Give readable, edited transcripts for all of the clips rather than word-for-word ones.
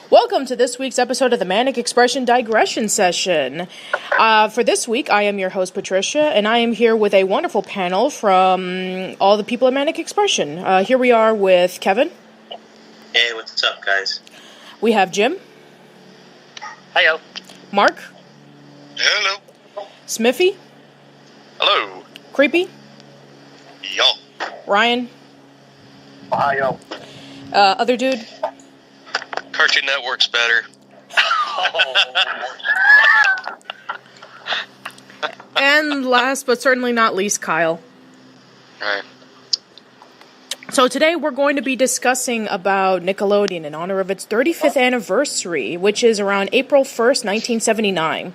Welcome to this week's episode of the Manic Expression Digression Session. For this week, I am your host, Patricia, and I am here with a wonderful panel from all the people at Manic Expression. Here we are with Kevin. Hey, what's up, guys? We have Jim. Hiyo. Mark. Hello. Smiffy. Hello. Creepy. Yo. Ryan. Hiyo. Other dude. Cartoon Network's better. And last but certainly not least, Kyle. Right. So today we're going to be discussing about Nickelodeon in honor of its 35th anniversary, which is around April 1st, 1979.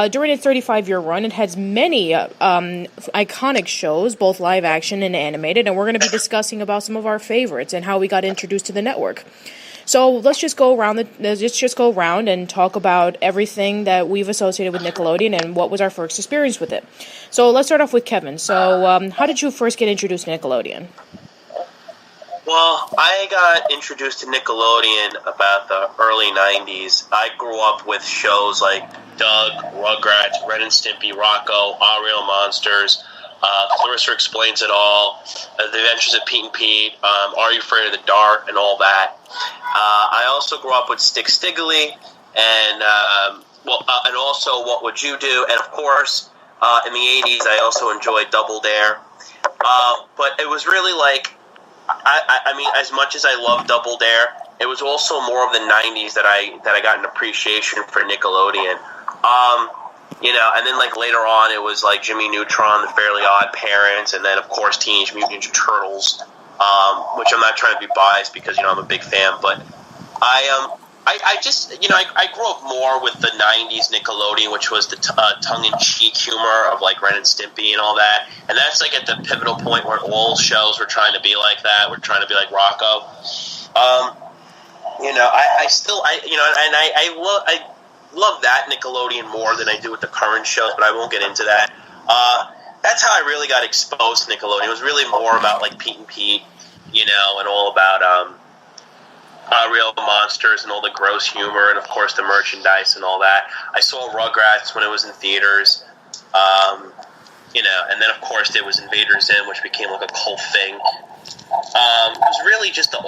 During its 35-year run, it has many iconic shows, both live action and animated, and we're going to be discussing about some of our favorites and how we got introduced to the network. So let's just go around and talk about everything that we've associated with Nickelodeon and what was our first experience with it. So let's start off with Kevin. So how did you first get introduced to Nickelodeon? Well, I got introduced to Nickelodeon about the early 90s. I grew up with shows like Doug, Rugrats, Ren and Stimpy, Rocco, Our Real Monsters, Clarissa Explains It All, The Adventures of Pete and Pete, Are You Afraid of the Dark, and all that. I also grew up with Stick Stiggly, and also What Would You Do? And of course, in the 80s, I also enjoyed Double Dare. But it was really like, I mean, as much as I love Double Dare, it was also more of the 90s that I got an appreciation for Nickelodeon. And then like later on, it was like Jimmy Neutron, The Fairly Odd Parents, and then of course Teenage Mutant Ninja Turtles. Which I'm not trying to be biased because, I'm a big fan, but I just, I grew up more with the 90s Nickelodeon, which was the tongue-in-cheek humor of, like, Ren and Stimpy and all that, and that's, like, at the pivotal point where all shows were trying to be like that, we're trying to be like Rocco. I love that Nickelodeon more than I do with the current shows, but I won't get into that. That's how I really got exposed to Nickelodeon. It was really more about, like, Pete and Pete, and all about Real Monsters and all the gross humor and, of course, the merchandise and all that. I saw Rugrats when it was in theaters, and then, of course, there was Invader Zim, which became, like, a cult thing. It was really just the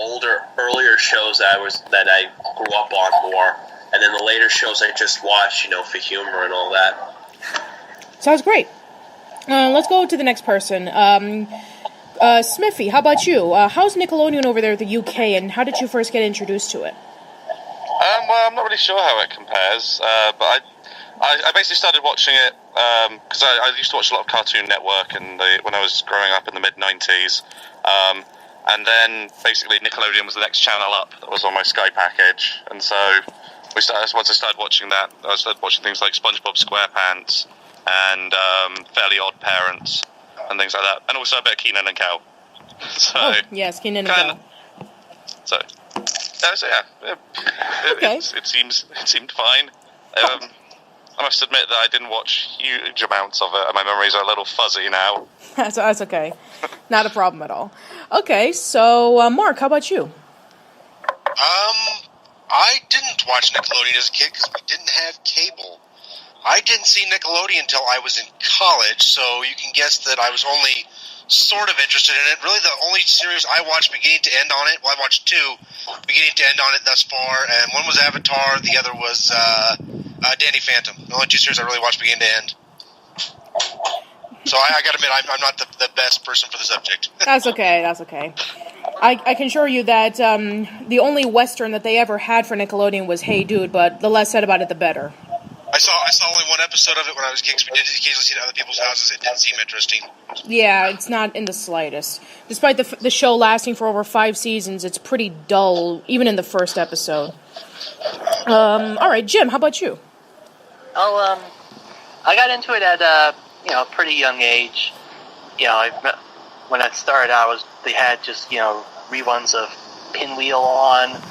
earlier shows that I grew up on more, and then the later shows I just watched, for humor and all that. Sounds great. Let's go to the next person. Smiffy, how about you? How's Nickelodeon over there in the UK, and how did you first get introduced to it? Well, I'm not really sure how it compares, but I basically started watching it because I used to watch a lot of Cartoon Network when I was growing up in the mid-90s. And then basically Nickelodeon was the next channel up that was on my Sky package. And so once I started watching that, I started watching things like SpongeBob SquarePants and Fairly Odd Parents and things like that, and also a bit of Keenan and Kel. So yes, Keenan and Kel. So yeah, okay. It seemed fine. I must admit that I didn't watch huge amounts of it, and my memories are a little fuzzy now. That's okay, not a problem at all. Okay, so Mark, how about you? I didn't watch Nickelodeon as a kid because we didn't have cable. I didn't see Nickelodeon until I was in college, so you can guess that I was only sort of interested in it. Really, the only series I watched beginning to end on it, well, I watched two beginning to end on it thus far, and one was Avatar, the other was Danny Phantom. The only two series I really watched beginning to end. So I gotta admit, I'm not the best person for the subject. That's okay. I can assure you that the only Western that they ever had for Nickelodeon was Hey Dude, but the less said about it, the better. I saw only one episode of it when I was kids. We did occasionally see it at other people's houses. It didn't seem interesting. Yeah, it's not in the slightest. Despite the show lasting for over 5 seasons, it's pretty dull, even in the first episode. All right, Jim, how about you? Oh, I got into it at a pretty young age. When I started out, they had just reruns of Pinwheel on,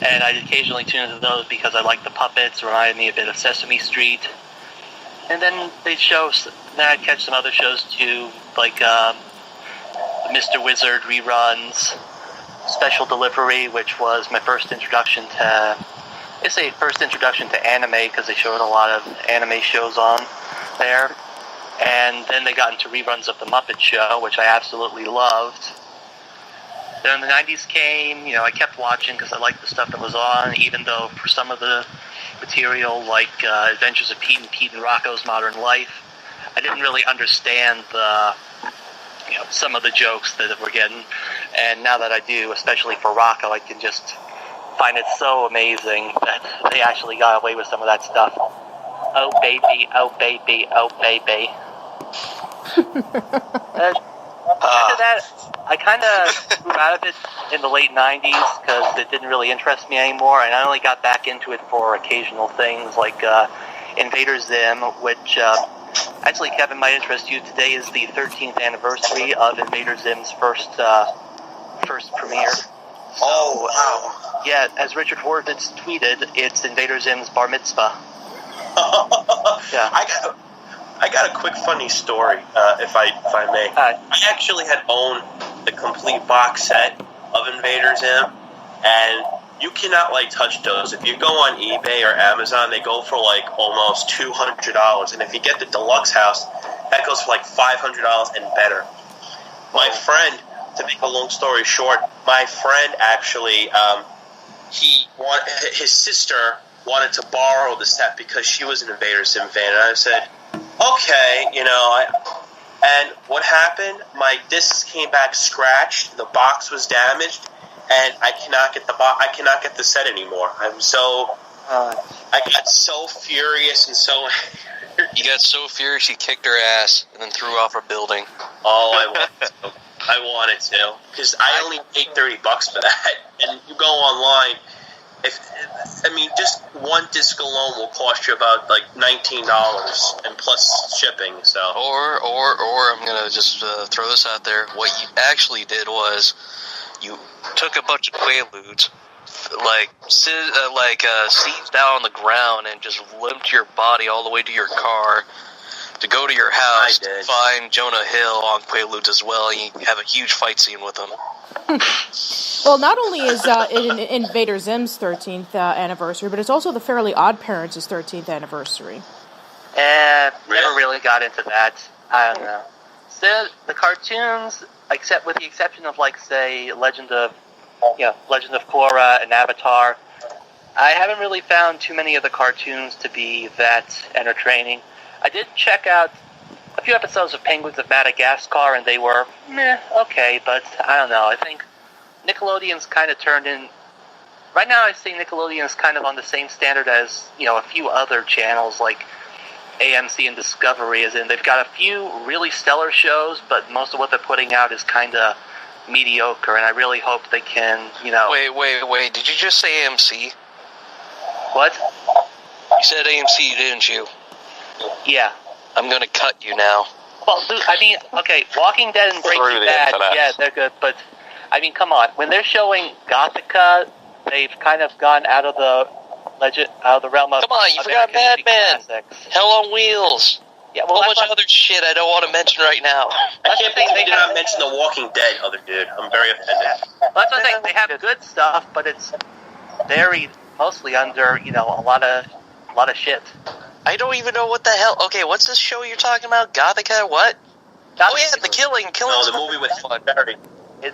and I'd occasionally tune into those because I liked the puppets. Reminded me a bit of Sesame Street. And then Then I'd catch some other shows too, like Mr. Wizard reruns, Special Delivery, which was my first introduction to. I say first introduction to anime because they showed a lot of anime shows on there. And then they got into reruns of The Muppet Show, which I absolutely loved. Then the 90s came, I kept watching because I liked the stuff that was on, even though for some of the material, like Adventures of Pete and Rocco's Modern Life, I didn't really understand some of the jokes that we're getting. And now that I do, especially for Rocco, I can just find it so amazing that they actually got away with some of that stuff. Oh baby, oh baby, oh baby. After that, I kind of grew out of it in the late 90s because it didn't really interest me anymore, and I only got back into it for occasional things like Invader Zim, which actually, Kevin, might interest you. Today is the 13th anniversary of Invader Zim's first premiere. Oh, wow. Yeah, as Richard Horvitz tweeted, it's Invader Zim's bar mitzvah. Yeah. I got a quick funny story, if I may. I actually had owned the complete box set of Invader Zim, and you cannot touch those. If you go on eBay or Amazon, they go for almost $200, and if you get the deluxe house, that goes for $500 and better. My friend, to make a long story short, my friend actually, his sister wanted to borrow the set because she was an Invader Zim fan, and I said, okay, and what happened? My discs came back scratched, the box was damaged, and I cannot get the set anymore. I got so furious and so angry. You got so furious you kicked her ass and then threw off a building. Oh, I wanted to, because I only paid $30 for that, and you go online. Just one disc alone will cost you about $19 and plus shipping. So, or I'm gonna just throw this out there. What you actually did was you took a bunch of Quaaludes, seized down on the ground, and just limped your body all the way to your car to go to your house to find Jonah Hill on Quaaludes as well. And you have a huge fight scene with him. Well, not only is it Invader Zim's 13th anniversary, but it's also the Fairly Odd Parents' 13th anniversary. Never really got into that. I don't know. So the cartoons, except with the exception of say Legend of Korra and Avatar, I haven't really found too many of the cartoons to be that entertaining. I did check out a few episodes of Penguins of Madagascar, and they were okay, but I don't know. I think Nickelodeon's kind of turned in. Right now, I see Nickelodeon's kind of on the same standard as a few other channels like AMC and Discovery, as in they've got a few really stellar shows, but most of what they're putting out is kind of mediocre, and I really hope they can, Wait, did you just say AMC? What? You said AMC, didn't you? Yeah. I'm gonna cut you now. Well, okay, Walking Dead and Breaking Bad, yeah, they're good, but, come on. When they're showing Gothica, they've kind of gone out of the realm of... Come on, you forgot Mad Men! Hell on Wheels! Yeah, well, a whole bunch of other shit I don't want to mention right now. I can't believe they did not mention The Walking Dead, other dude. I'm very offended. Well, that's what I'm saying. They have good stuff, but it's buried mostly under, a lot of shit. I don't even know what the hell... Okay, what's this show you're talking about? Gothica, what? Oh yeah, the killing. No, the movie with Halle Berry.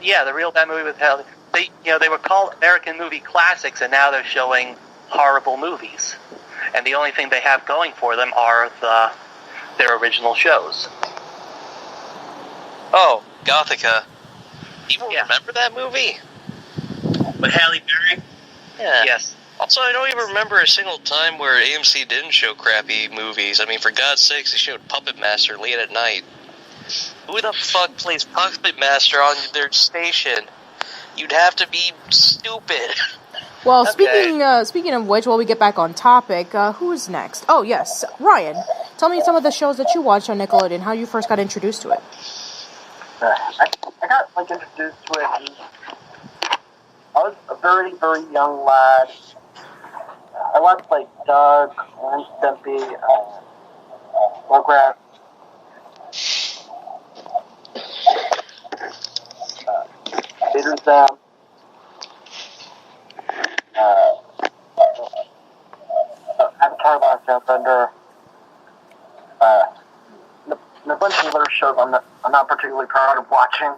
Yeah, the real bad movie with Halle. They were called American movie classics, and now they're showing horrible movies. And the only thing they have going for them are their original shows. Oh, Gothica. People remember that movie? With Halle Berry? Yeah. Yes. Also, I don't even remember a single time where AMC didn't show crappy movies. I mean, for God's sakes, they showed Puppet Master late at night. Who the fuck plays Puppet Master on their station? You'd have to be stupid. Well, Okay. speaking of which, while we get back on topic, who's next? Oh, yes, Ryan. Tell me some of the shows that you watched on Nickelodeon, how you first got introduced to it. I got introduced to it. I was a very, very young lad. I watched Doug, Ren Stimpy, Rugrats. There's Avatar: Last Airbender. And a bunch of other shows I'm not particularly proud of watching.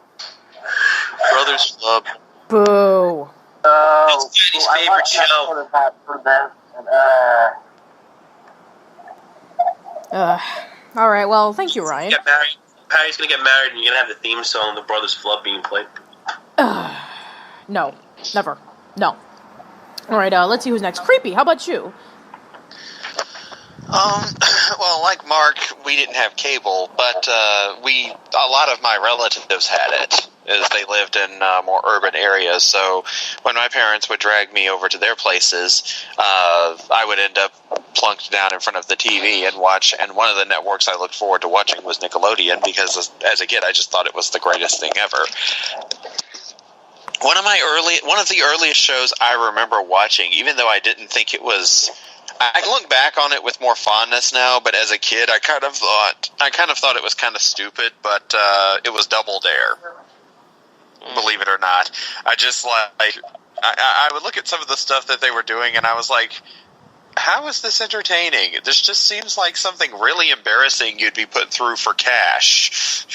Brothers Club. Boo. That's Daddy's favorite show. For this, and, All right, well, thank you, Ryan. Get married. Patty's gonna get married, and you're gonna have the theme song, "The Brothers Club," being played. No, never. No. All right, let's see who's next. Creepy, how about you? Well, like Mark, we didn't have cable, but a lot of my relatives had it, as they lived in more urban areas. So when my parents would drag me over to their places, I would end up plunked down in front of the TV and watch. And one of the networks I looked forward to watching was Nickelodeon, because as a kid, I just thought it was the greatest thing ever. One of the earliest shows I remember watching, even though I didn't think it was. I look back on it with more fondness now, but as a kid, I kind of thought it was kind of stupid. But it was Double Dare. Believe it or not, I would look at some of the stuff that they were doing, and I was like, how is this entertaining? This just seems like something really embarrassing you'd be put through for cash.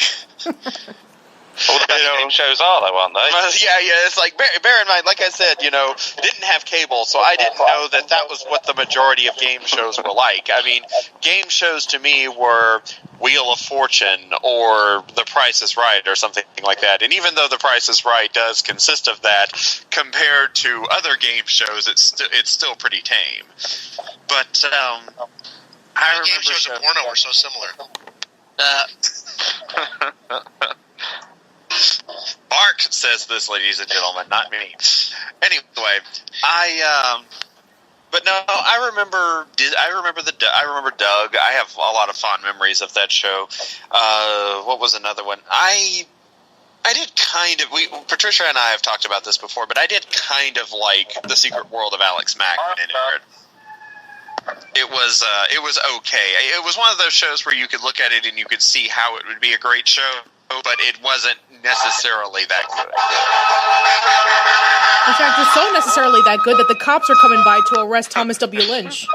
All the best game shows are, though, aren't they? Yeah, it's like, bear in mind, like I said, didn't have cable, so I didn't know that was what the majority of game shows were like. I mean, game shows to me were Wheel of Fortune or The Price is Right or something like that. And even though The Price is Right does consist of that, compared to other game shows, it's still pretty tame. But I remember game shows and porno were so similar. Mark says this, ladies and gentlemen, not me. Anyway, but no, I remember Doug. I have a lot of fond memories of that show. What was another one? I did kind of. Patricia and I have talked about this before, but I did kind of like The Secret World of Alex Mack in it. It was okay. It was one of those shows where you could look at it and you could see how it would be a great show, but it wasn't necessarily that good. In fact, it's so necessarily that good that the cops are coming by to arrest Thomas W. Lynch.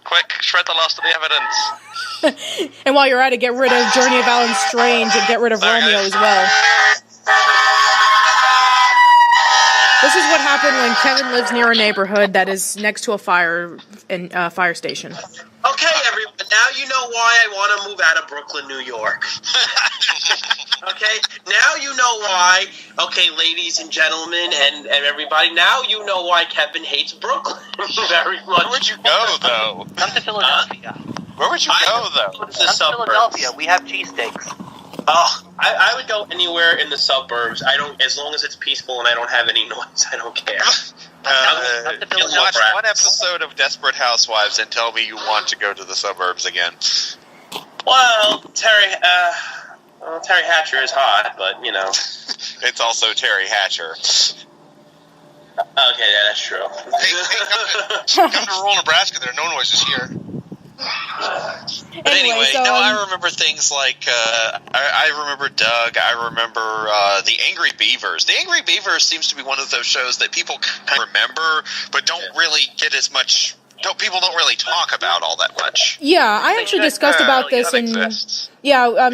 Quick, shred the last of the evidence. And while you're at it, get rid of Journey of Alan Strange and get rid of Romeo as well. This is what happened when Kevin lives near a neighborhood that is next to a fire station. Okay, everyone, now you know why I want to move out of Brooklyn, New York. Okay, now you know why. Okay, ladies and gentlemen and everybody, now you know why Kevin hates Brooklyn very much. Where would you go, though? Come to Philadelphia. Where would you go, though? Come to Come to Philadelphia. We have cheesesteaks. Oh, I would go anywhere in the suburbs. As long as it's peaceful and I don't have any noise, I don't care. You watch one episode of Desperate Housewives and tell me you want to go to the suburbs again. Well, Terry Hatcher is hot, but It's also Terry Hatcher. Okay, yeah, that's true. Come to rural Nebraska. There are no noises here. But anyway, I remember things like I remember Doug. I remember the Angry Beavers. The Angry Beavers seems to be one of those shows that people kind of remember, but don't really get as much. People don't really talk about all that much. Yeah, I actually discussed about this, and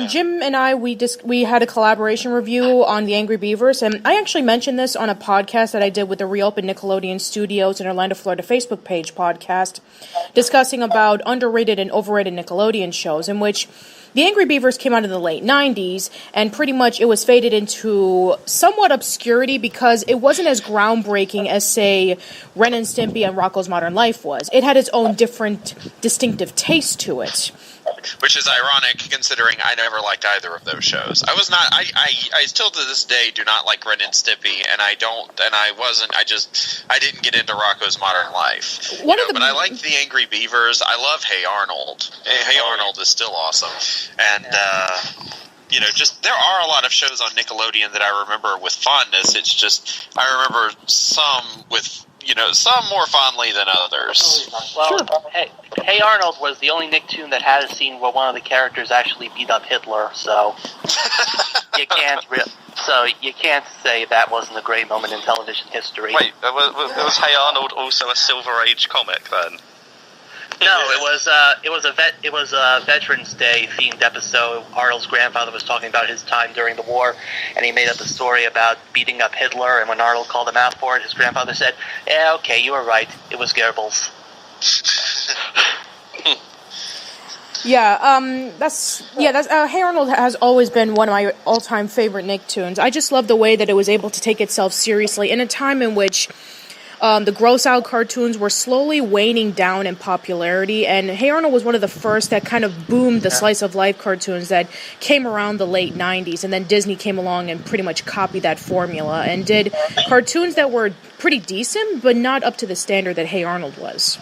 Jim and I we had a collaboration review on the Angry Beavers, and I actually mentioned this on a podcast that I did with the Reopen Nickelodeon Studios in Orlando, Florida Facebook page podcast, discussing about underrated and overrated Nickelodeon shows, in which the Angry Beavers came out in the late 90s, and pretty much it was faded into somewhat obscurity because it wasn't as groundbreaking as, say, Ren and Stimpy and Rocko's Modern Life was. It had its own different, distinctive taste to it. Which is ironic, considering I never liked either of those shows. I was not. I still to this day do not like Ren and Stimpy, and I didn't get into Rocko's Modern Life. But I liked the Angry Beavers. I love Hey Arnold. Hey Arnold is still awesome, and just there are a lot of shows on Nickelodeon that I remember with fondness. It's just I remember some with. Some more fondly than others. Well, hey Arnold was the only Nicktoon that had a scene where one of the characters actually beat up Hitler, so you can't say that wasn't a great moment in television history. Wait, was Hey Arnold also a Silver Age comic then? No, it was a Veterans Day themed episode. Arnold's grandfather was talking about his time during the war, and he made up a story about beating up Hitler. And when Arnold called him out for it, his grandfather said, "Yeah, okay, you were right. It was Goebbels." That's Hey Arnold has always been one of my all-time favorite Nicktoons. I just love the way that it was able to take itself seriously in a time in which the gross-out cartoons were slowly waning down in popularity, and Hey Arnold was one of the first that kind of boomed the slice-of-life cartoons that came around the late 90s, and then Disney came along and pretty much copied that formula and did cartoons that were pretty decent, but not up to the standard that Hey Arnold was.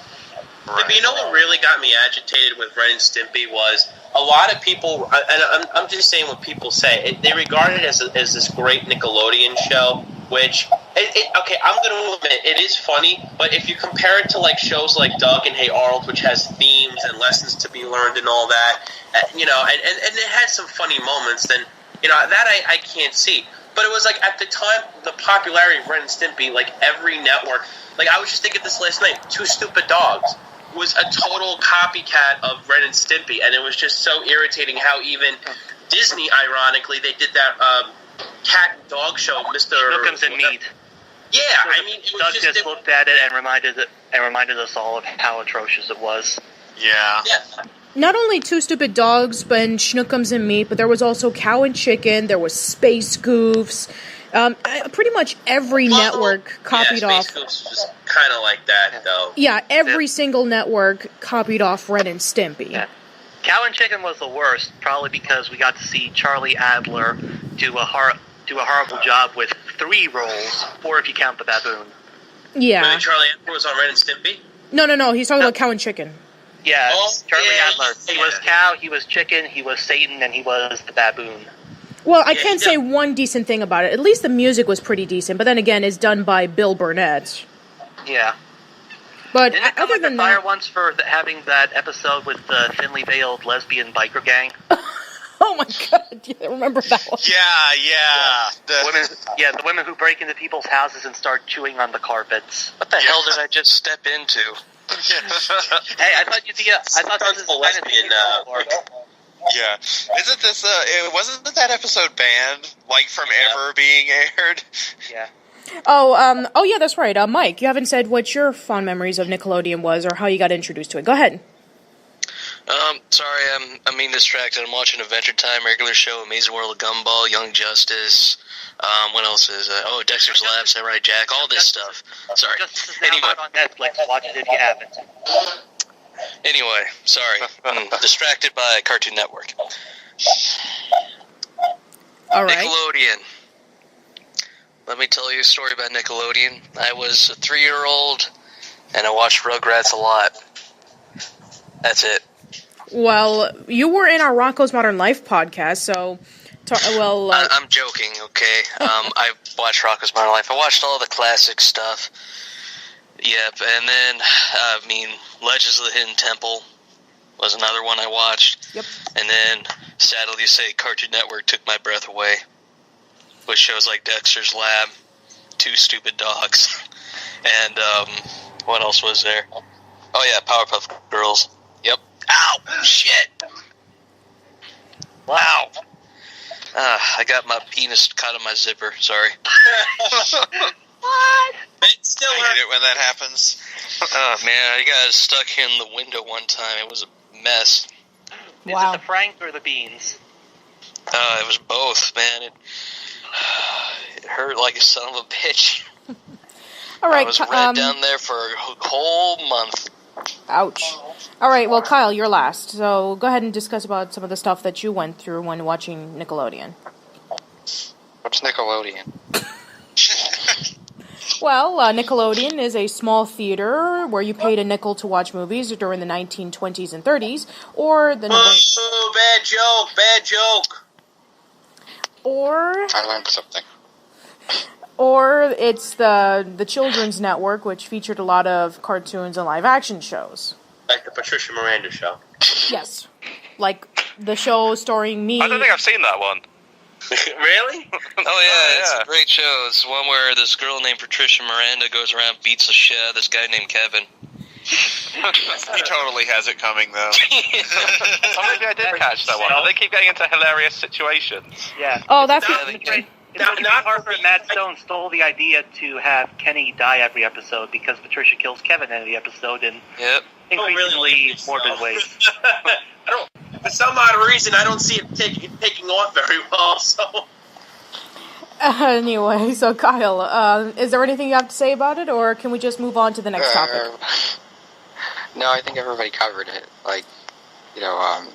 Right. But you know what really got me agitated with Ren and Stimpy was a lot of people, and I'm just saying what people say, they regard it as this great Nickelodeon show, which, okay, I'm going to admit, it is funny, but if you compare it to like shows like Doug and Hey Arnold, which has themes and lessons to be learned and all that, and it had some funny moments, then, that I can't see. But it was like, at the time, the popularity of Ren and Stimpy, like every network, like I was just thinking this last night, Two Stupid Dogs was a total copycat of Ren and Stimpy, and it was just so irritating how even Disney, ironically, they did that cat and dog show, Mr. Snookums and Mead. Yeah, I mean, it was Doug just looked at it and reminded us all of how atrocious it was. Yeah. Not only Two Stupid Dogs, but Schnookums and Meat, but there was also Cow and Chicken, there was Space Goofs. Pretty much every network copied off. Space Goofs was kind of like that, though. Yeah, every single network copied off Ren and Stimpy. Yeah. Cow and Chicken was the worst, probably because we got to see Charlie Adler do a horrible job with 3 roles, 4 if you count the baboon. Yeah. Really, Charlie Adler was on Ren and Stimpy? No, he's talking about Cow and Chicken. Yeah, Charlie Adler. He was Cow, he was Chicken, he was Satan, and he was the baboon. Well, I can't say one decent thing about it. At least the music was pretty decent, but then again, it's done by Bill Burnett. Yeah. But didn't it come other than fire that, once for having that episode with the thinly veiled lesbian biker gang? Oh my god, I remember that one. Yeah. The women who break into people's houses and start chewing on the carpets. What the hell did I just step into? Hey, I thought this was a lesbian. Yeah. Isn't this, wasn't that episode banned, from ever being aired? Yeah. Oh, yeah, that's right. Mike, you haven't said what your fond memories of Nickelodeon was or how you got introduced to it. Go ahead. Sorry, I'm being distracted. I'm watching Adventure Time, regular show, Amazing World of Gumball, Young Justice. What else is Dexter's Lab, Samurai Jack, all this stuff. Sorry. Anyway, on Netflix. Watch it if you haven't. Anyway, sorry. I'm distracted by Cartoon Network. All right. Nickelodeon. Let me tell you a story about Nickelodeon. I was a 3-year-old, and I watched Rugrats a lot. That's it. Well, you were in our Rocko's Modern Life podcast, so... I'm joking, okay? I watched Rocko's Modern Life. I watched all the classic stuff. Yep, and then, Legends of the Hidden Temple was another one I watched. Yep. And then, sadly to say, Cartoon Network took my breath away. With shows like Dexter's Lab, Two Stupid Dogs, and, what else was there? Oh yeah, Powerpuff Girls. Yep. Ow! Shit! Wow! I got my penis caught in my zipper, sorry. What? Still hate it when that happens. Oh man, I got stuck in the window one time. It was a mess. Wow. it the Frank or the beans? It was both, man. It hurt like a son of a bitch. All right, I was red down there for a whole month. ouch. All right, well, Kyle, you're last. So go ahead and discuss about some of the stuff that you went through when watching Nickelodeon. What's Nickelodeon? Well, Nickelodeon is a small theater where you paid a nickel to watch movies during the 1920s and 30s, or the Oh, bad joke. or I learned something. or it's the Children's Network, which featured a lot of cartoons and live action shows. Like the Patricia Miranda show. Yes, like the show starring me. I don't think I've seen that one. Really? Oh yeah, it's a great show. It's one where this girl named Patricia Miranda goes around and beats the shit out of this guy named Kevin. He totally has it coming, though. Oh, maybe I did catch that one. They keep getting into hilarious situations. Yeah. Oh, that's Harper and Matt Stone stole the idea to have Kenny die every episode because Patricia kills Kevin in the episode in Yep. increasingly morbid ways. For some odd reason, I don't see it taking off very well. So. Anyway, so Kyle, is there anything you have to say about it, or can we just move on to the next topic? No, I think everybody covered it. Like, you know,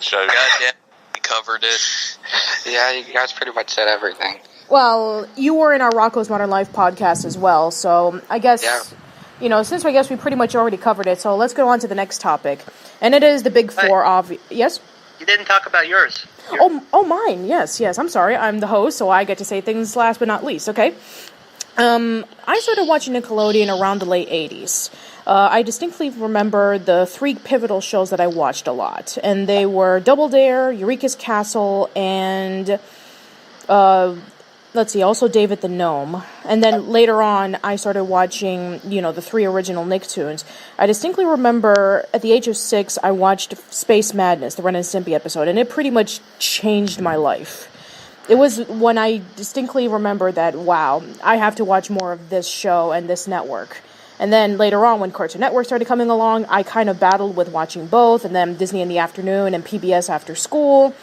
Show. Goddamn, we covered it. yeah, you guys pretty much said everything. Well, you were in our Rocco's Modern Life podcast as well, so I guess, since I guess we pretty much already covered it, so let's go on to the next topic. And it is the Big Four, Yes? You didn't talk about yours. Oh, mine, yes, I'm sorry, I'm the host, so I get to say things last but not least, okay? I started watching Nickelodeon around the late 80s. I distinctly remember the three pivotal shows that I watched a lot, and they were Double Dare, Eureka's Castle, and also David the Gnome. And then later on, I started watching, the three original Nicktoons. I distinctly remember at the age of 6, I watched Space Madness, the Ren and Stimpy episode, and it pretty much changed my life. It was when I distinctly remember that, wow, I have to watch more of this show and this network. And then later on, when Cartoon Network started coming along, I kind of battled with watching both, and then Disney in the afternoon and PBS after school.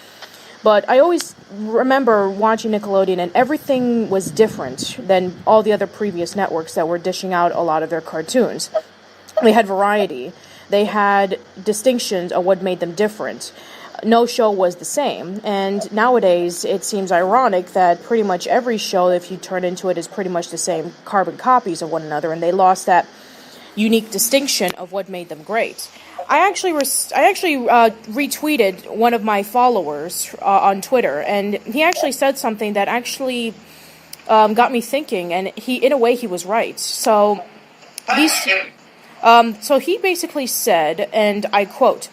But I always remember watching Nickelodeon, and everything was different than all the other previous networks that were dishing out a lot of their cartoons. They had variety. They had distinctions of what made them different. No show was the same, and nowadays it seems ironic that pretty much every show, if you turn into it, is pretty much the same carbon copies of one another, and they lost that unique distinction of what made them great. I actually retweeted one of my followers on Twitter, and he actually said something that actually got me thinking, and in a way he was right. So he basically said, and I quote,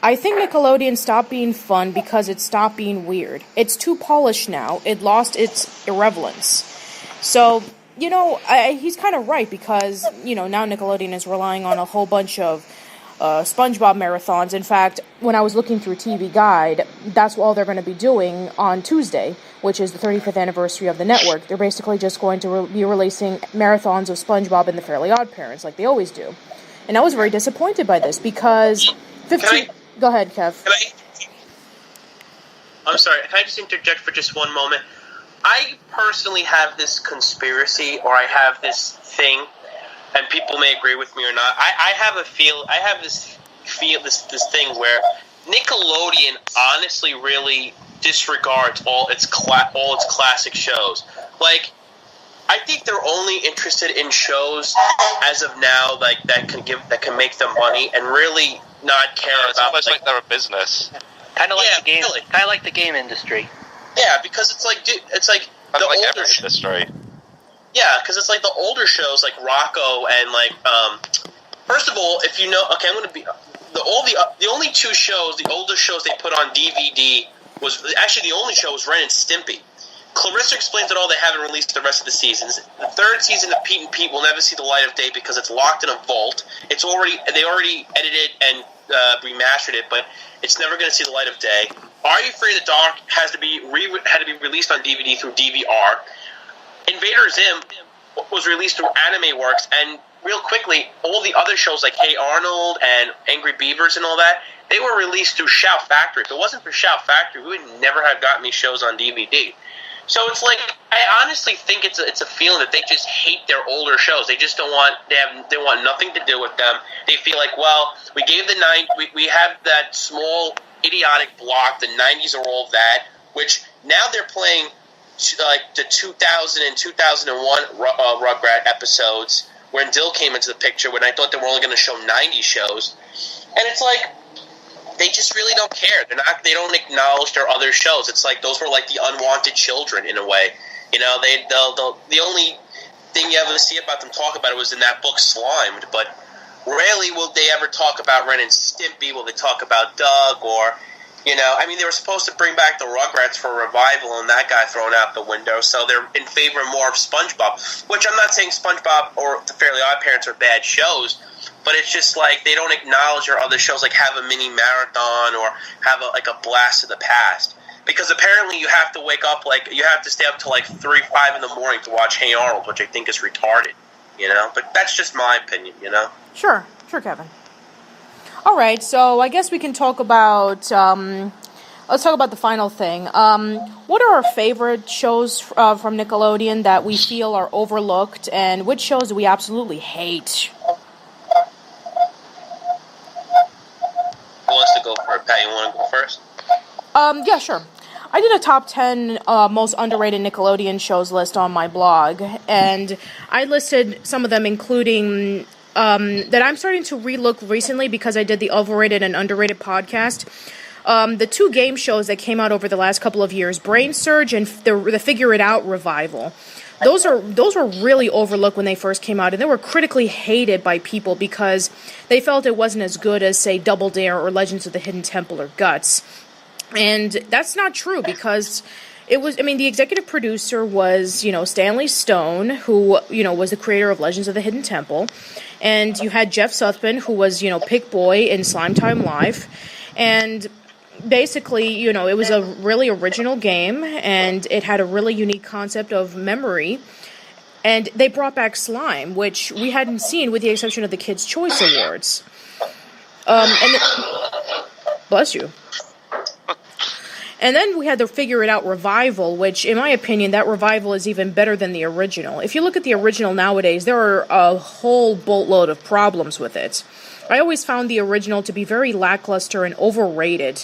"I think Nickelodeon stopped being fun because it stopped being weird. It's too polished now. It lost its irrelevance." So, he's kind of right because, now Nickelodeon is relying on a whole bunch of SpongeBob marathons. In fact, when I was looking through TV Guide, that's all they're going to be doing on Tuesday, which is the 35th anniversary of the network. They're basically just going to be releasing marathons of SpongeBob and the Fairly Odd Parents, like they always do. And I was very disappointed by this because Go ahead, Kev. I'm sorry, can I just interject for just one moment? I personally have this conspiracy, or I have this thing, and people may agree with me or not. I have this thing where Nickelodeon honestly really disregards all its classic shows. Like, I think they're only interested in shows as of now, like that can make them money, and really not care it's about. Almost like they're a business. Kind of like the game industry. Yeah, because it's like the Like older every industry. Yeah, because it's like the older shows like Rocco and like first of all, if you know, okay, I'm going to be the only two shows, the oldest shows they put on DVD was actually the only show was Ren and Stimpy. Clarissa Explains It All. They haven't released the rest of the seasons. The third season of Pete and Pete will never see the light of day because it's locked in a vault. They already edited and remastered it, but it's never going to see the light of day. Are You Afraid of the Dark had to be released on DVD through DVR. Invader Zim was released through Anime Works, and real quickly, all the other shows like Hey Arnold and Angry Beavers and all that, they were released through Shout Factory. If it wasn't for Shout Factory, we would never have gotten these shows on DVD. So it's like, I honestly think it's a feeling that they just hate their older shows. They just don't want, they want nothing to do with them. They feel like, well, we gave we have that small idiotic block. The 90s are all that, which now they're playing like the 2000 and 2001 Rugrat episodes when Dill came into the picture, when I thought they were only going to show 90 shows. And it's like, they just really don't care. They don't acknowledge their other shows. It's like those were like the unwanted children in a way. You know, the only thing you ever see about them talk about it was in that book Slimed, but rarely will they ever talk about Ren and Stimpy. Will they talk about Doug or, you know, I mean, they were supposed to bring back the Rugrats for a revival, and that got thrown out the window, so they're in favor more of SpongeBob, which I'm not saying SpongeBob or The Fairly Odd Parents are bad shows, but it's just like they don't acknowledge our other shows, like have a mini marathon or have a blast of the past. Because apparently you have to wake up, you have to stay up till 3, 5 in the morning to watch Hey Arnold, which I think is retarded, you know? But that's just my opinion, you know? Sure, Kevin. All right, so I guess we can talk about, let's talk about the final thing. What are our favorite shows from Nickelodeon that we feel are overlooked, and which shows do we absolutely hate? Who wants to go first? Pat, you want to go first? Yeah, sure. I did a top 10 most underrated Nickelodeon shows list on my blog, and I listed some of them, including that I'm starting to relook recently because I did the Overrated and Underrated podcast. The 2 game shows that came out over the last couple of years, Brain Surge and the Figure It Out revival. Those were really overlooked when they first came out, and they were critically hated by people because they felt it wasn't as good as, say, Double Dare or Legends of the Hidden Temple or Guts. And that's not true because the executive producer was, Stanley Stone, who, was the creator of Legends of the Hidden Temple. And you had Jeff Suthman, who was, Pick Boy in Slime Time Live. And basically, it was a really original game, and it had a really unique concept of memory. And they brought back slime, which we hadn't seen with the exception of the Kids' Choice Awards. Bless you. And then we had the Figure It Out revival, which, in my opinion, that revival is even better than the original. If you look at the original nowadays, there are a whole boatload of problems with it. I always found the original to be very lackluster and overrated.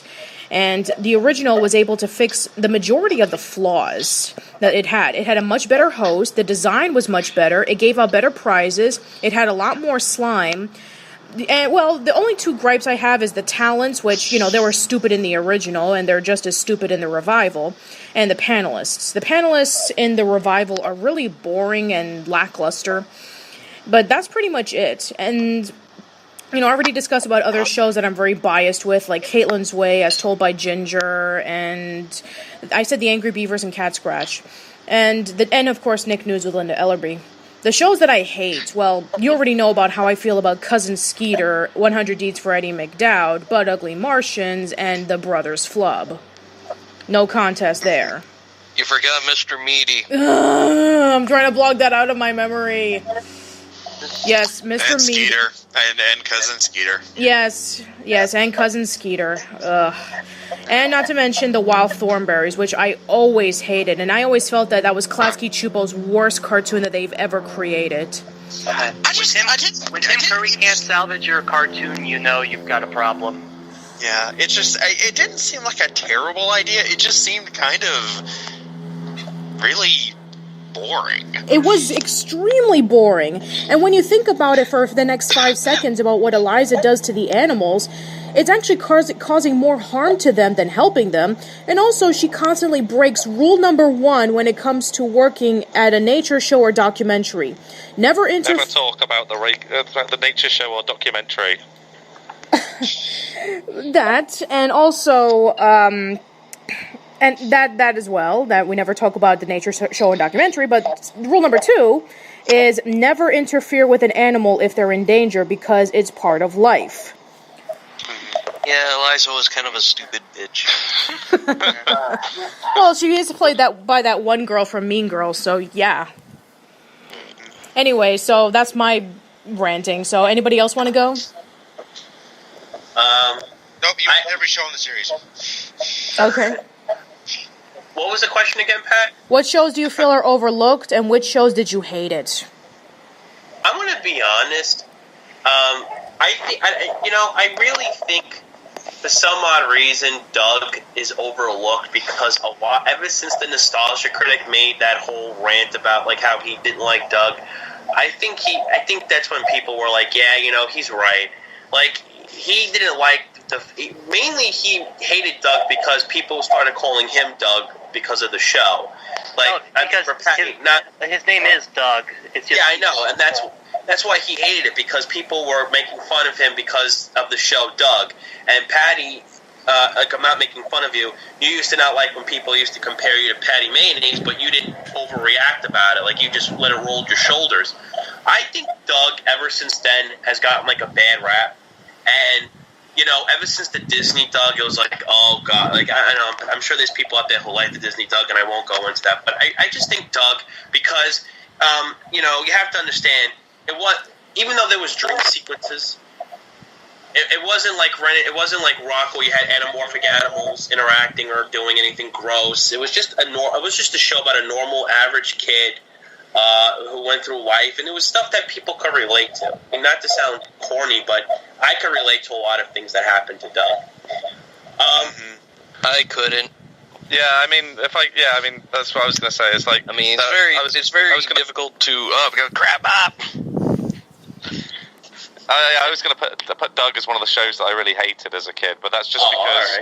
And the original was able to fix the majority of the flaws that it had. It had a much better host. The design was much better. It gave out better prizes. It had a lot more slime. And, well, the only 2 gripes I have is the talents, which, they were stupid in the original, and they're just as stupid in the revival, and the panelists. The panelists in the revival are really boring and lackluster, but that's pretty much it. And, I already discussed about other shows that I'm very biased with, like Caitlin's Way, as told by Ginger, and I said the Angry Beavers and Cat Scratch, and of course, Nick News with Linda Ellerby. The shows that I hate, well, you already know about how I feel about Cousin Skeeter, 100 Deeds for Eddie McDowd, Butt Ugly Martians, and The Brothers Flub. No contest there. You forgot Mr. Meaty. I'm trying to block that out of my memory. Yes, Mr. And Meaty. Skeeter. And Cousin Skeeter. Yes, and Cousin Skeeter. And not to mention the Wild Thornberrys, which I always hated, and I always felt that was Klasky Chupo's worst cartoon that they've ever created. When Tim Curry can't salvage your cartoon, you've got a problem. Yeah, it didn't seem like a terrible idea. It just seemed kind of really boring. It was extremely boring. And when you think about it for the next 5 seconds about what Eliza does to the animals, it's actually causing more harm to them than helping them. And also, she constantly breaks rule number 1 when it comes to working at a nature show or documentary. Never talk about the nature show or documentary. That, and also, and that as well, that we never talk about the nature show and documentary, but rule number 2 is never interfere with an animal if they're in danger because it's part of life. Yeah, Eliza was kind of a stupid bitch. Well, she used to play by that one girl from Mean Girls, so yeah. Anyway, so that's my ranting. So anybody else want to go? Nope, you have every show in the series. Okay. What was the question again, Pat? What shows do you feel are overlooked, and which shows did you hate it? I'm going to be honest. I really think for some odd reason Doug is overlooked because ever since the Nostalgia Critic made that whole rant about like how he didn't like Doug, I think that's when people were like, yeah, he's right. Like he didn't like mainly he hated Doug because people started calling him Doug because of the show. Like his name is Doug. It's just, yeah, I know, and that's why he hated it, because people were making fun of him because of the show Doug. And Patty, I'm not making fun of you. You used to not like when people used to compare you to Patty Mayonnaise, but you didn't overreact about it. Like you just let it roll your shoulders. I think Doug, ever since then, has gotten like a bad rap, and ever since the Disney Doug, it was like, oh god, like I know, I'm sure there's people out there who like the Disney Doug, and I won't go into that, but I just think Doug, because you have to understand, even though there was dream sequences, it wasn't like Rock where you had anamorphic animals interacting or doing anything gross. It was just a show about a normal average kid who went through life, and it was stuff that people could relate to. I mean, not to sound corny, but I could relate to a lot of things that happened to Doug. I couldn't. Yeah, I mean, that's what I was going to say. It's like, it's very difficult to crap up. I was going to put Doug as one of the shows that I really hated as a kid, but that's just because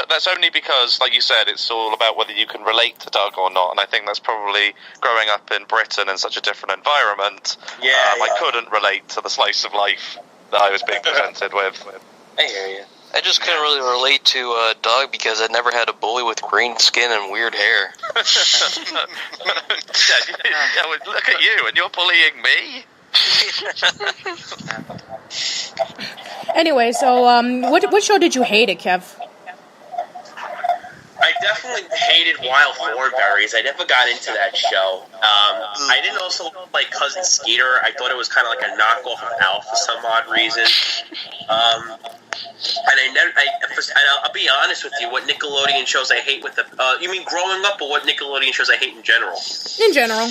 that's only because, like you said, it's all about whether you can relate to Doug or not, and I think that's probably growing up in Britain in such a different environment. I couldn't relate to the slice of life that I was being presented with. I hear you. I just couldn't really relate to Doug because I never had a bully with green skin and weird hair. Look at you, and you're bullying me? Anyway, so what show did you hate it, Kev? I definitely hated Wild Thornberries. I never got into that show. I didn't also like Cousin Skeeter. I thought it was kind of like a knockoff of Alf for some odd reason. And I'll be honest with you, what Nickelodeon shows I hate with you mean growing up, or what Nickelodeon shows I hate in general? In general.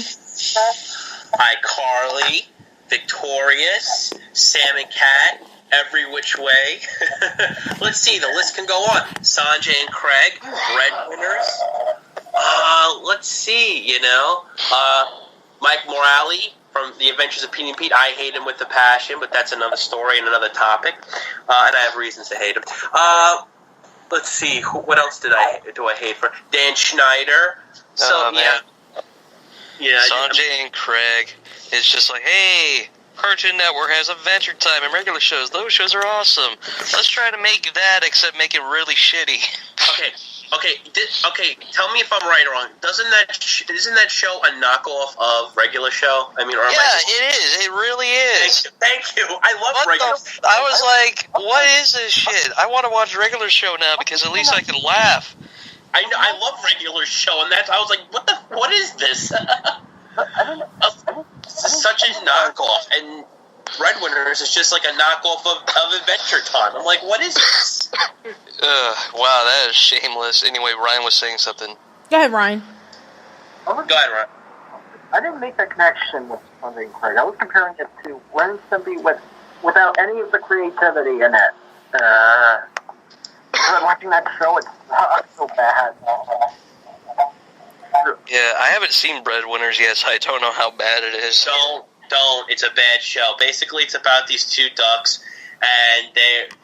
iCarly, Victorious, Sam and Cat, Every Which Way. Let's see, the list can go on. Sanjay and Craig, Breadwinners. Let's see, Mike Morale from The Adventures of Pete and Pete. I hate him with a passion, but that's another story and another topic. And I have reasons to hate him. Let's see, what else do I hate for? Dan Schneider. So, yeah, Sanjay and Craig. It's just like, hey, Cartoon Network has Adventure Time and regular shows. Those shows are awesome. Let's try to make that, except make it really shitty. Okay. Tell me if I'm right or wrong. Isn't that show a knockoff of regular show? I mean, it is. It really is. Thank you. I love regular show. I was like, what is this shit? I want to watch regular show now because at least I can laugh. I know. I love regular show, and I was like, what is this? Such a knockoff, and Breadwinners is just like a knockoff of Adventure Time. I'm like, what is this? Wow, that is shameless. Anyway, Ryan was saying something. Go ahead, Ryan. Go ahead, Ryan. I didn't make that connection with Sanjay and Craig. I was comparing it to Ren and Stimpy without any of the creativity in it. Watching that show, it sucks so bad. Yeah, I haven't seen Breadwinners yet, so I don't know how bad it is. Don't. It's a bad show. Basically, it's about these two ducks, and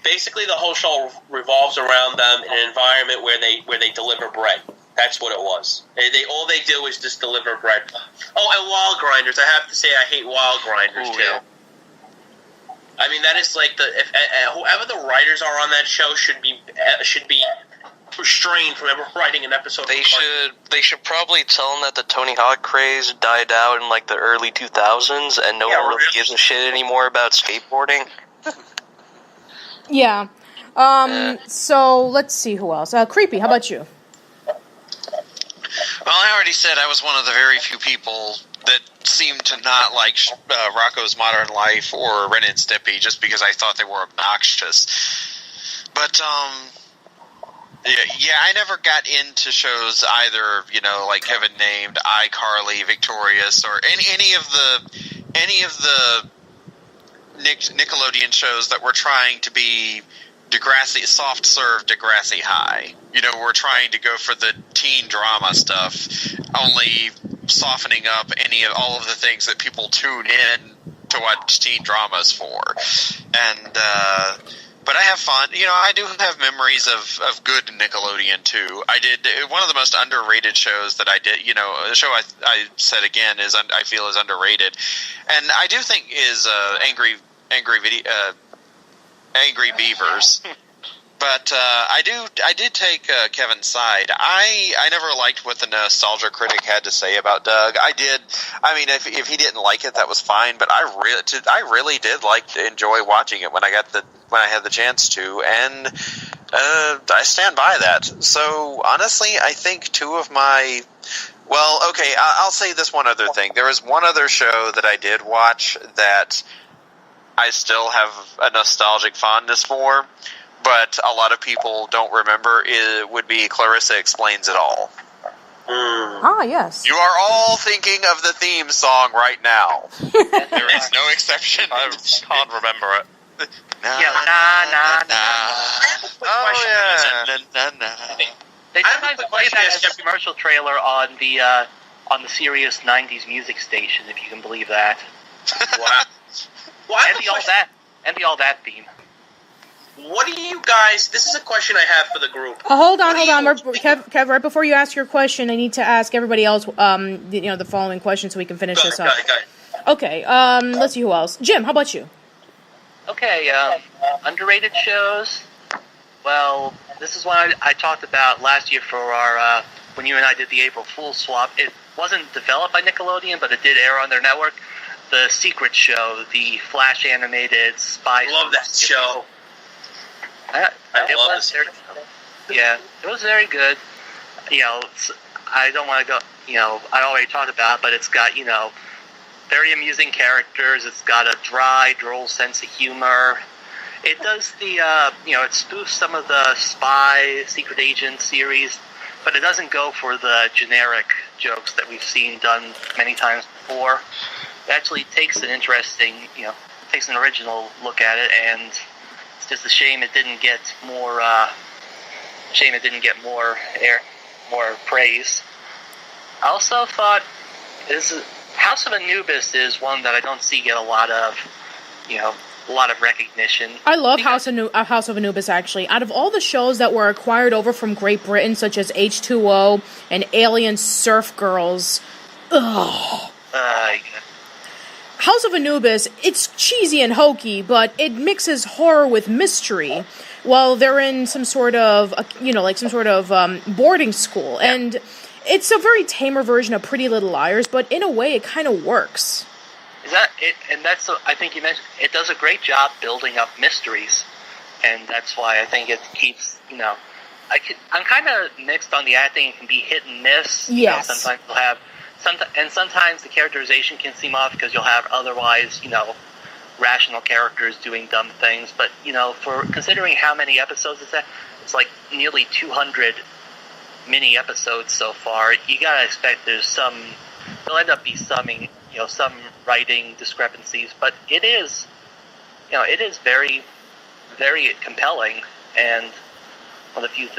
basically the whole show revolves around them in an environment where they deliver bread. That's what it was. All they do is just deliver bread. Oh, and Wild Grinders. I have to say, I hate Wild Grinders too. Yeah. I mean, that is like whoever the writers are on that show should be restrained from ever writing an episode. They should probably tell them that the Tony Hawk craze died out in like the early 2000s, and no one really gives a shit anymore about skateboarding. Yeah. So let's see who else. Creepy. How about you? Well, I already said I was one of the very few people that seem to not like Rocco's Modern Life or Ren and Stimpy just because I thought they were obnoxious. But yeah, I never got into shows either. Like Kevin named iCarly, Victorious, or any of the Nickelodeon shows that were trying to be Degrassi, soft serve Degrassi High. We're trying to go for the teen drama stuff, only softening up all of the things that people tune in to watch teen dramas for. And but I have fun. I do have memories of good Nickelodeon too. I did one of the most underrated shows that I did. The show I said again I feel is underrated, and I do think is Angry Beavers. But I did take Kevin's side. I never liked what the nostalgia critic had to say about Doug. I did. I mean, if he didn't like it, that was fine. But I really did enjoy watching it when I had the chance to, and I stand by that. So honestly, I think two of my I'll say this one other thing. There was one other show that I did watch that I still have a nostalgic fondness for, but a lot of people don't remember. It would be Clarissa Explains It All. Ah, yes. You are all thinking of the theme song right now. There is no exception. I can't remember it. Oh, yeah. They sometimes play that as a commercial trailer on the Sirius 90s music station, if you can believe that. Wow. Well, and the all that theme. What do you guys? This is a question I have for the group. Hold on. Kev, right before you ask your question, I need to ask everybody else, the following question so we can finish this up. Got it. Okay. Let's see who else. Jim, how about you? Okay. Underrated shows. Well, this is one I talked about last year for our when you and I did the April Fool's swap. It wasn't developed by Nickelodeon, but it did air on their network. The Secret Show, the Flash animated spy. I love that show. It was very good. I don't want to go. I already talked about it, but it's got very amusing characters. It's got a dry, droll sense of humor. It does the it spoofs some of the spy secret agent series, but it doesn't go for the generic jokes that we've seen done many times before. It actually takes an interesting, takes an original look at it, and it's just a shame it didn't get more. More praise. I also thought House of Anubis is one that I don't see get a lot of recognition. I love House of Anubis, actually. Out of all the shows that were acquired over from Great Britain, such as H2O and Alien Surf Girls, House of Anubis, it's cheesy and hokey, but it mixes horror with mystery while they're in some sort of, boarding school. Yeah. And it's a very tamer version of Pretty Little Liars, but in a way it kind of works. Is that it? And I think you mentioned, it does a great job building up mysteries, and that's why I think it keeps, I'm kind of mixed on the acting. It can be hit and miss. Yes. Sometimes you'll have, sometimes the characterization can seem off because you'll have otherwise, rational characters doing dumb things. But, for considering how many episodes it's like nearly 200 mini episodes so far. You gotta expect there'll end up be some writing discrepancies, but it is very, very compelling, and one of the few,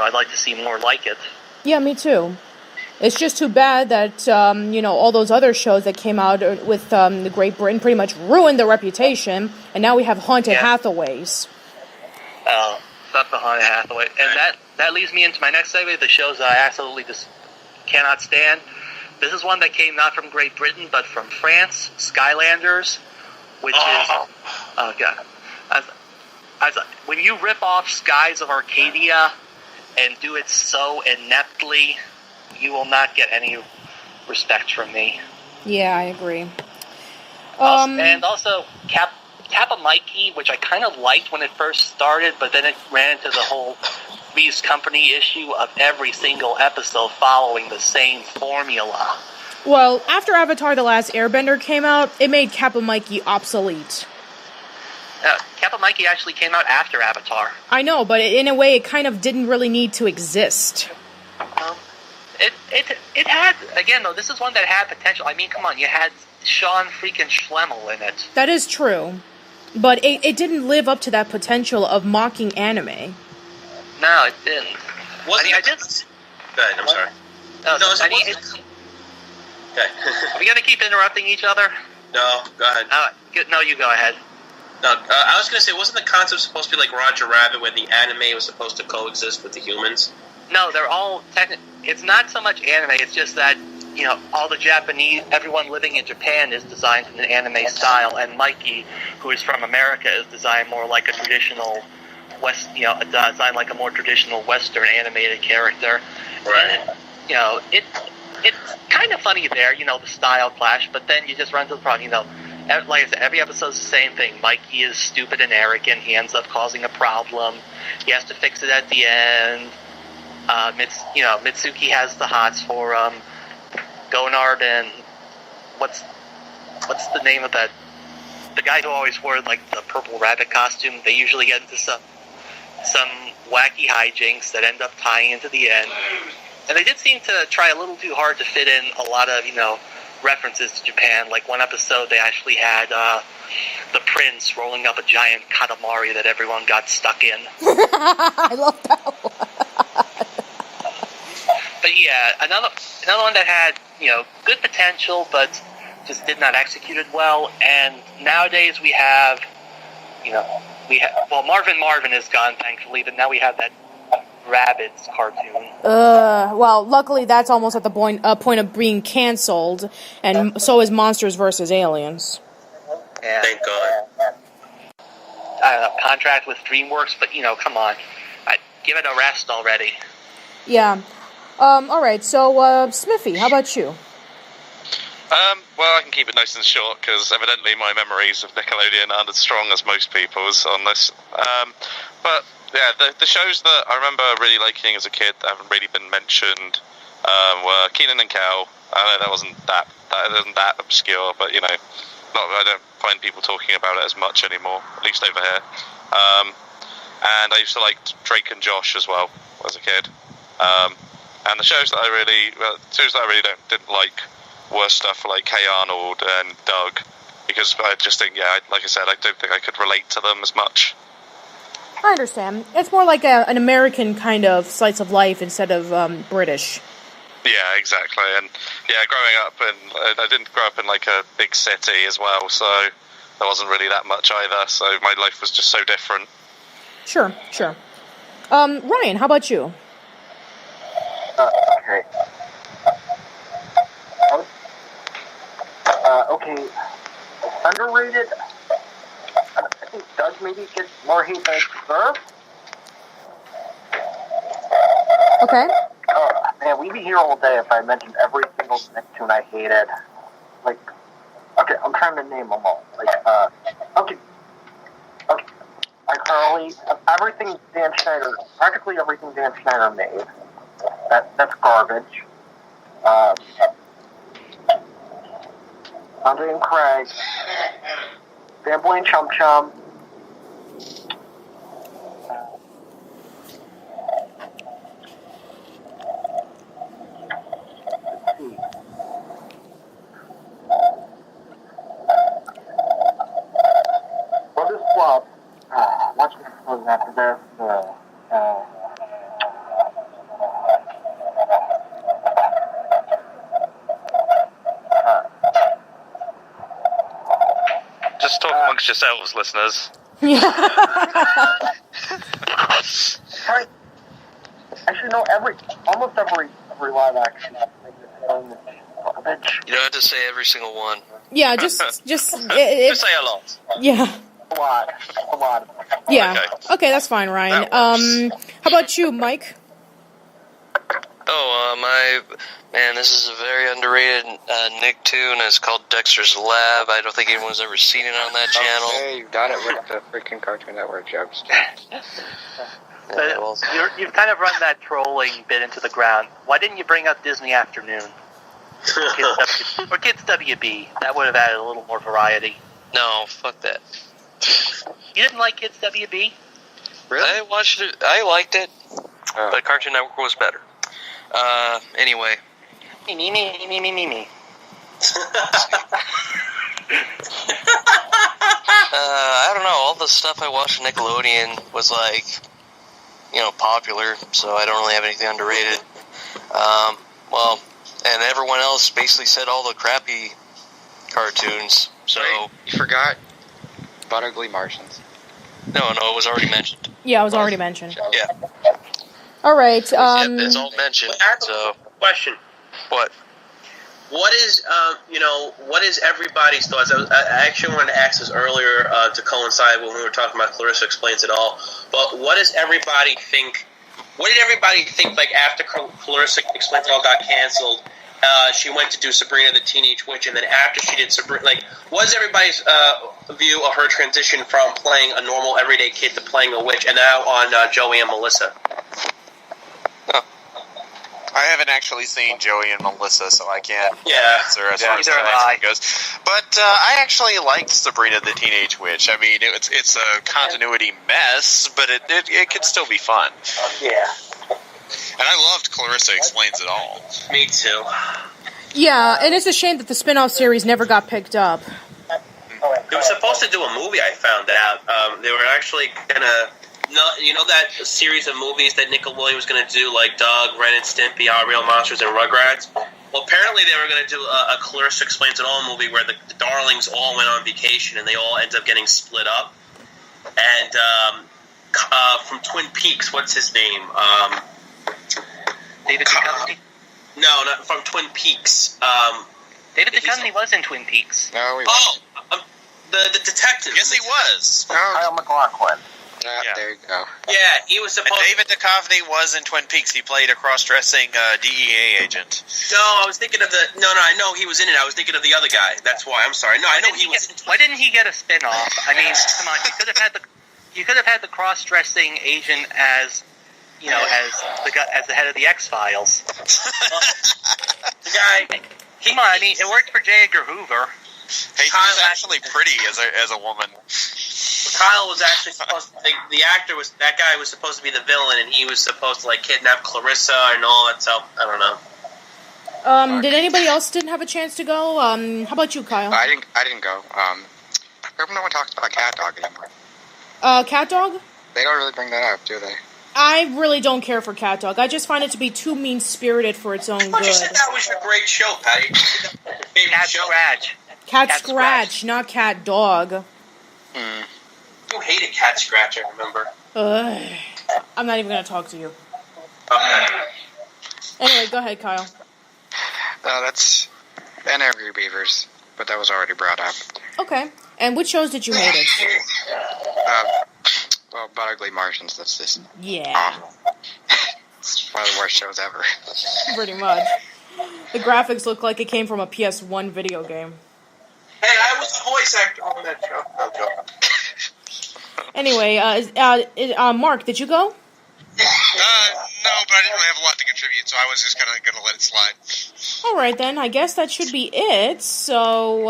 I'd like to see more like it. Yeah, me too. It's just too bad that, all those other shows that came out with the Great Britain pretty much ruined their reputation, and now we have Haunted Hathaways. Oh, not the Haunted Hathaway. And that leads me into my next segment, the shows that I absolutely just cannot stand. This is one that came not from Great Britain, but from France, Skylanders, which is... Oh, God. When you rip off Skies of Arcadia and do it so ineptly, you will not get any respect from me. Yeah, I agree. And also, Kappa Mikey, which I kind of liked when it first started, but then it ran into the whole Three's Company issue of every single episode following the same formula, Well, after Avatar The Last Airbender came out, it made Kappa Mikey obsolete. Kappa Mikey actually came out after Avatar. I know, but in a way, it kind of didn't really need to exist. It had, again, though, this is one that had potential. I mean, come on, you had Sean freaking Schlemel in it. That is true. But it didn't live up to that potential of mocking anime. No, it didn't. Go ahead, I'm sorry. Okay. Are we going to keep interrupting each other? No, go ahead. No, you go ahead. No, I was going to say, wasn't the concept supposed to be like Roger Rabbit, where the anime was supposed to coexist with the humans? No, they're all it's not so much anime, it's just that, all the Japanese, everyone living in Japan is designed in an anime style, and Mikey, who is from America, is designed more like a traditional designed like a more traditional Western animated character. Right. And, it's kind of funny there, the style clash, but then you just run into the problem, like I said, every episode's the same thing. Mikey is stupid and arrogant. He ends up causing a problem. He has to fix it at the end. Mitsuki has the hots for Gonard and what's the name of that? The guy who always wore like the purple rabbit costume. They usually get into some wacky hijinks that end up tying into the end. And they did seem to try a little too hard to fit in a lot of references to Japan. Like one episode, they actually had the prince rolling up a giant katamari that everyone got stuck in. I love that one. But yeah, another one that had good potential, but just did not execute it well. And nowadays we have Marvin is gone, thankfully, but now we have that Rabbids cartoon. Well, luckily that's almost at the point of being canceled, and so is Monsters vs. Aliens. Yeah. Thank God. I don't know, contract with DreamWorks, but come on, give it a rest already. Yeah. Alright, so, Smiffy, how about you? Well, I can keep it nice and short, because evidently my memories of Nickelodeon aren't as strong as most people's on this. But, yeah, the shows that I remember really liking as a kid that haven't really been mentioned were Kenan and Kel. I know that isn't that obscure, but, I don't find people talking about it as much anymore, at least over here. And I used to like Drake and Josh as well as a kid. And the shows that I really didn't like were stuff like Hey Arnold and Doug, because I just think, like I said, I don't think I could relate to them as much. I understand. It's more like an American kind of slice of life instead of British. Yeah, exactly. And growing up, and I didn't grow up in like a big city as well, so there wasn't really that much either. So my life was just so different. Sure. Ryan, how about you? Okay. Okay. Underrated. I think Doug maybe gets more hate than it deserves. Okay. Man, we'd be here all day if I mentioned every single Nicktoon I hated. Like, okay, I'm trying to name them all. Like, okay. iCarly, practically everything Dan Schneider made. That's garbage. Andre and Craig, Fanboy and Chum Chum. Brothers Club. Watching episodes after this. Just talk amongst yourselves, listeners. Yeah. Actually, no. Almost every live action garbage. You don't have to say every single one. Yeah, just Just say a lot. Yeah. A lot. Yeah. Okay, that's fine, Ryan. How about you, Mike? This is a very underrated Nicktoon. It's called Dexter's Lab. I don't think anyone's ever seen it on that channel. Okay, you've done it with the freaking Cartoon Network jokes. You've kind of run that trolling bit into the ground. Why didn't you bring up Disney Afternoon? Or Kids WB. That would have added a little more variety. No, fuck that. You didn't like Kids WB? Really? I watched it. I liked it, but Cartoon Network was better. Anyway. Me. I don't know. All the stuff I watched on Nickelodeon was like, popular, so I don't really have anything underrated. Well, and everyone else basically said all the crappy cartoons. So Wait, you forgot about Ugly Martians. no, it was already mentioned. Yeah, it was already mentioned. Yeah, All right. it's all mentioned. I have So a question. what? What is, what is everybody's thoughts? I actually wanted to ask this earlier to coincide when we were talking about Clarissa Explains It All. But what does everybody think? What did everybody think? Like after Clarissa Explains It All got canceled, she went to do Sabrina the Teenage Witch, and then after she did Sabrina, what is everybody's view of her transition from playing a normal everyday kid to playing a witch, and now on Joey and Melissa? I haven't actually seen Joey and Melissa, so I can't answer as far as Neither have that goes. But I actually liked Sabrina the Teenage Witch. I mean, it's a continuity mess, but it could still be fun. Yeah. And I loved Clarissa Explains It All. Me too. Yeah, and it's a shame that the spin-off series never got picked up. They were supposed to do a movie, I found out. They were actually going to... No, you know that series of movies that Nickelodeon was going to do, like Doug, Ren and Stimpy, Our Real Monsters, and Rugrats? Well, apparently they were going to do a Clarissa Explains It All movie where the Darlings all went on vacation and they all ended up getting split up. And from Twin Peaks, what's his name? David Duchovny? No, not from Twin Peaks. David Duchovny was in Twin Peaks. No, he wasn't. The detective. Yes, he was. Kyle MacLachlan. Yeah, there you go. Yeah, he was supposed. And David Duchovny was in Twin Peaks. He played a cross-dressing DEA agent. No, I was thinking of the. No, I know he was in it. I was thinking of the other guy. That's why. I'm sorry. No, I know he was. Why didn't he get a spin-off? I mean, come on, you could have had the cross-dressing agent as, as the head of the X-Files. The guy. Come on, I mean, it worked for J. Edgar Hoover. Hey, he's actually pretty as a woman. Kyle was actually supposed to, that guy was supposed to be the villain, and he was supposed to kidnap Clarissa and all that. So I don't know. Did anybody else didn't have a chance to go? How about you, Kyle? I didn't go. No one talks about Cat Dog anymore. Cat Dog? They don't really bring that up, do they? I really don't care for Cat Dog. I just find it to be too mean-spirited for its own But good. you said that was your great show, Patty. Cat Scratch. Cat Scratch, not Cat Dog. You hated Cat Scratch, I remember. I'm not even going to talk to you. Okay. Anyway, go ahead, Kyle. That's and Angry Beavers, but that was already brought up. Okay. And which shows did you hate it? Well, but Ugly Martians, that's this. Yeah. It's one of the worst shows ever. Pretty much. The graphics look like it came from a PS1 video game. Hey, I was the voice actor on that show. No joke. Anyway, Mark, did you go? No, but I didn't really have a lot to contribute, so I was just kind of going to let it slide. Alright then, I guess that should be it. So,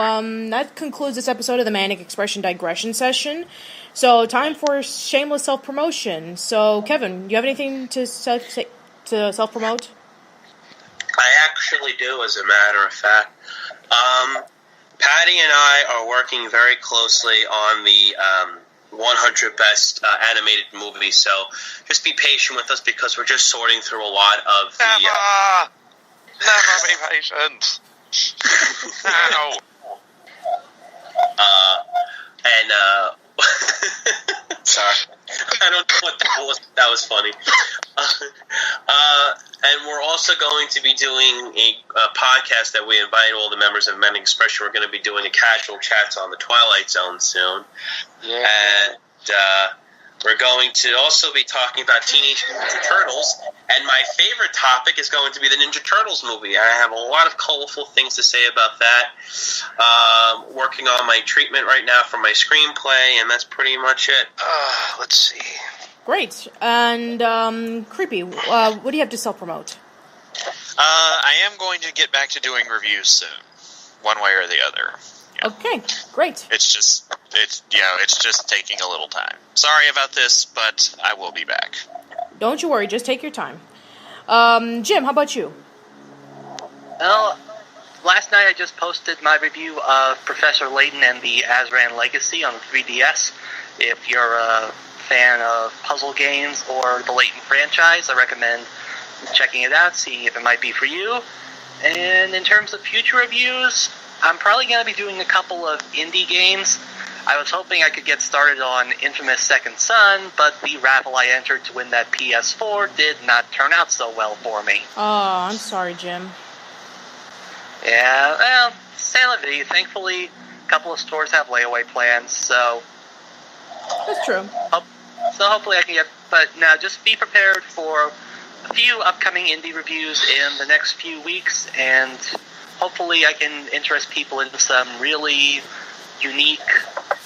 that concludes this episode of the Manic Expression Digression Session. So, time for shameless self-promotion. So, Kevin, do you have anything to self-promote? I actually do, as a matter of fact. Patty and I are working very closely on the 100 best animated movies, so just be patient with us because we're just sorting through a lot of the... Never be patient. No. Sorry. I don't know what that was. That was funny. And we're also going to be doing a podcast that we invite all the members of Manic Expression. We're going to be doing a casual chats on the Twilight Zone soon. Yeah. And we're going to also be talking about Teenage Mutant Ninja Turtles. And my favorite topic is going to be the Ninja Turtles movie. I have a lot of colorful things to say about that. Working on my treatment right now for my screenplay, and that's pretty much it. Let's see. Great. And, Creepy, what do you have to self-promote? I am going to get back to doing reviews soon, one way or the other. Yeah. Okay, great. It's just taking a little time. Sorry about this, but I will be back. Don't you worry, just take your time. Jim, how about you? Well, last night I just posted my review of Professor Layton and the Azran Legacy on the 3DS. If you're a fan of puzzle games or the Layton franchise, I recommend checking it out, seeing if it might be for you. And in terms of future reviews, I'm probably going to be doing a couple of indie games. I was hoping I could get started on Infamous Second Son, but the raffle I entered to win that PS4 did not turn out so well for me. Oh, I'm sorry, Jim. Yeah, well, c'est la vie. Thankfully, a couple of stores have layaway plans, so... That's true. So hopefully I can get... But now, just be prepared for a few upcoming indie reviews in the next few weeks, and hopefully I can interest people in some really unique,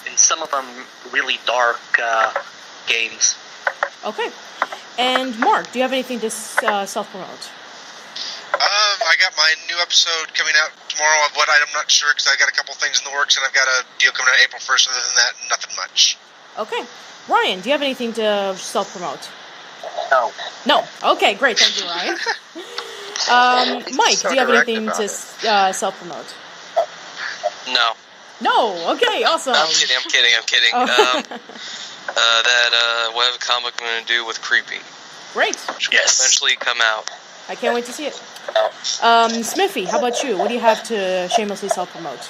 and some of them really dark games. Okay. And Mark, do you have anything to self-promote? I got my new episode coming out tomorrow of what I'm not sure because I got a couple things in the works and I've got a deal coming out April 1st. Other than that, nothing much. Okay. Ryan, do you have anything to self-promote? No. No. Okay, great. Thank you, Ryan. Mike, do you have anything to self-promote? No. No. Okay, awesome. I'm kidding. Oh. That web comic I'm going to do with Creepy. Great. Which will eventually come out. I can't wait to see it. Smiffy, how about you? What do you have to shamelessly self-promote?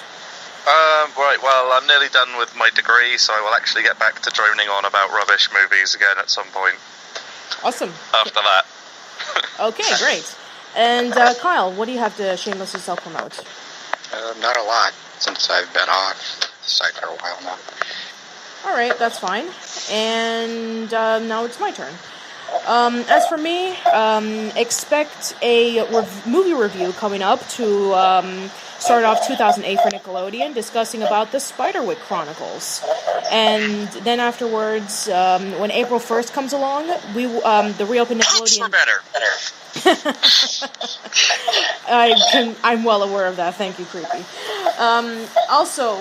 Right, well, I'm nearly done with my degree, so I will actually get back to droning on about rubbish movies again at some point. Awesome. After that. Okay, great. And Kyle, what do you have to shamelessly self-promote? Not a lot, since I've been off the site for a while now. All right, that's fine. And now it's my turn. As for me, expect a movie review coming up to start off 2008 for Nickelodeon, discussing about the Spiderwick Chronicles. And then afterwards, when April 1st comes along, the reopened Nickelodeon... I'm well aware of that. Thank you, Creepy. Also,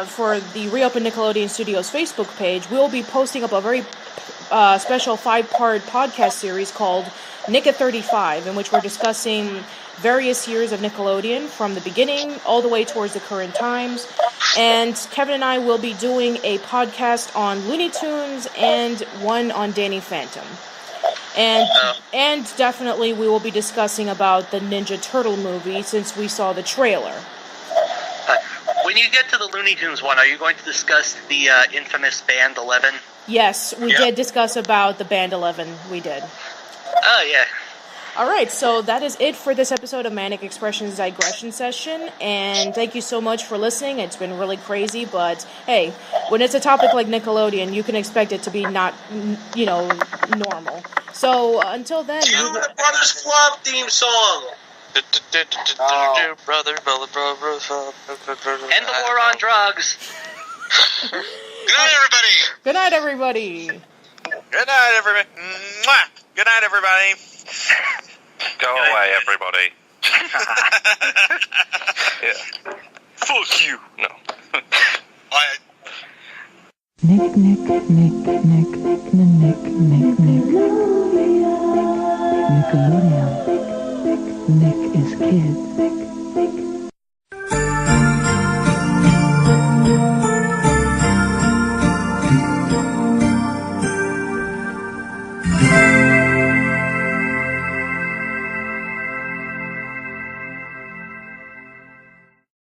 for the reopened Nickelodeon Studios Facebook page, we'll be posting up a very special 5-part podcast series called Nick at 35, in which we're discussing various years of Nickelodeon from the beginning all the way towards the current times. And Kevin and I will be doing a podcast on Looney Tunes and one on Danny Phantom. And definitely we will be discussing about the Ninja Turtle movie since we saw the trailer. When you get to the Looney Tunes one, are you going to discuss the infamous Band 11? Yes, we did discuss about the Band 11. We did. Oh, yeah. Alright, so that is it for this episode of Manic Expression Digression Session, and thank you so much for listening. It's been really crazy, but hey, when it's a topic like Nickelodeon, you can expect it to be not, normal. So, until then... Do the Brothers Club theme song! Brother. End the war on drugs! Good night, everybody! Good night, everybody! Good night, everybody. Mwah! Good night, everybody. Go away, everybody. Yeah. Fuck you. No. Nickelodeon. Nick is kid.